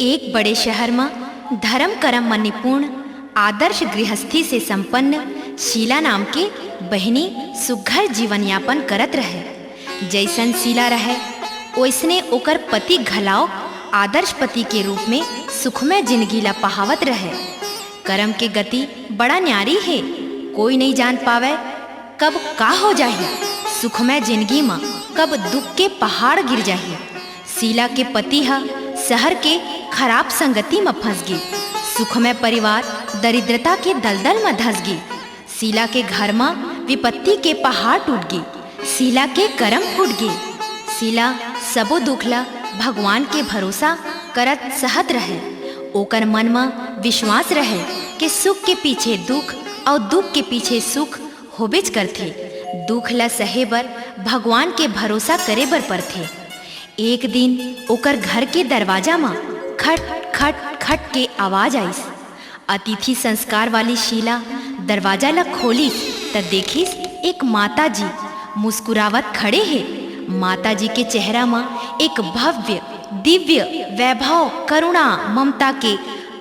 एक बड़े शहर में धर्म कर्म में निपुण आदर्श गृहस्थी से संपन्न शीला नाम के बहनी सुघर जीवन यापन करत रहे। जैसन शीला रहे ओइसने ओकर पति घलाव आदर्श पति के रूप में सुखमय जिंदगी ला पहावत रहे। कर्म के गति बड़ा न्यारी है, कोई नहीं जान पावे कब का हो जाही। सुखमय जिंदगी में कब दुख के पहाड़ गिर जाही। शीला के पति हा शहर के खराब संगति में फंस गई। सुखमय परिवार दरिद्रता के दलदल में धंस गई। शीला के घर में विपत्ति के पहाड़ टूट गई। शीला के कर्म फूट गई। शीला सबो दुखला भगवान के भरोसा करत सहत रहे। ओकर मन में विश्वास रहे कि सुख के पीछे दुख और दुख के पीछे सुख होबेच करथे। दुख ला सहे बर भगवान के भरोसा करे बर परथे। एक दिन ओकर घर के दरवाजा में खट खट खट के आवाज आईस। अतिथि संस्कार वाली शीला दरवाजा ला खोली त देखिस एक माता जी मुस्कुरावत खड़े है। माता जी के चेहरा में एक भव्य दिव्य वैभव करुणा ममता के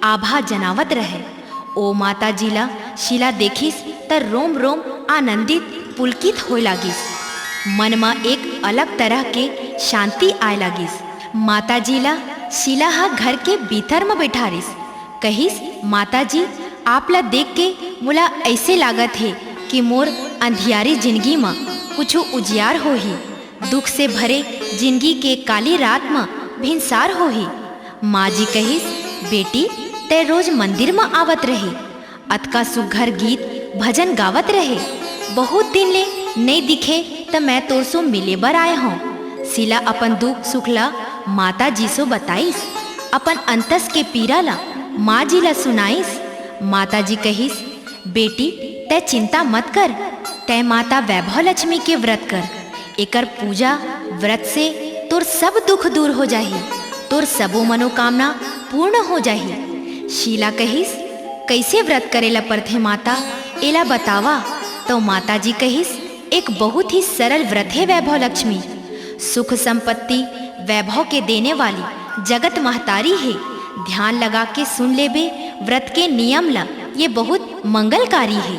आभा जनावत रहे। ओ माता जी ला शीला देखिस त रोम रोम आनंदित पुलकित होय लागिस। मन में एक अलग तरह के शांति आए लागिस। माता जी ला शीला हा घर के भीतर में बैठारिस। कहिस, माता जी आप ला देख के मोला ऐसे लागत है कि मोर अंधियारी जिंदगी में कुछ उजियार होही। दुख से भरे जिंदगी के काली रात में भिनसार होही। माँ जी कहिस, बेटी ते रोज मंदिर में आवत रहे, अतका सुघर गीत भजन गावत रहे। बहुत दिन ले नहीं दिखे त मैं तोर सो मिले बर आए हूँ। शीला अपन दुख सुख ला माता जी सो बताइस। अपन अंतस के पीरा ला माँ जी ला सुनाइस। माता जी कहिस, बेटी तै चिंता मत कर, तै माता वैभव लक्ष्मी के व्रत कर। एकर पूजा व्रत से तोर सब दुख दूर हो जाही, तोर सबो मनोकामना पूर्ण हो जाही। शीला कहिस, कैसे व्रत करेला परथे माता, एला बतावा। तो माता जी कहिस, एक बहुत ही सरल व्रत है वैभव लक्ष्मी। सुख संपत्ति वैभव के देने वाली जगत महतारी है। ध्यान लगा के सुन लेबे व्रत के नियम ला, ये बहुत मंगलकारी है।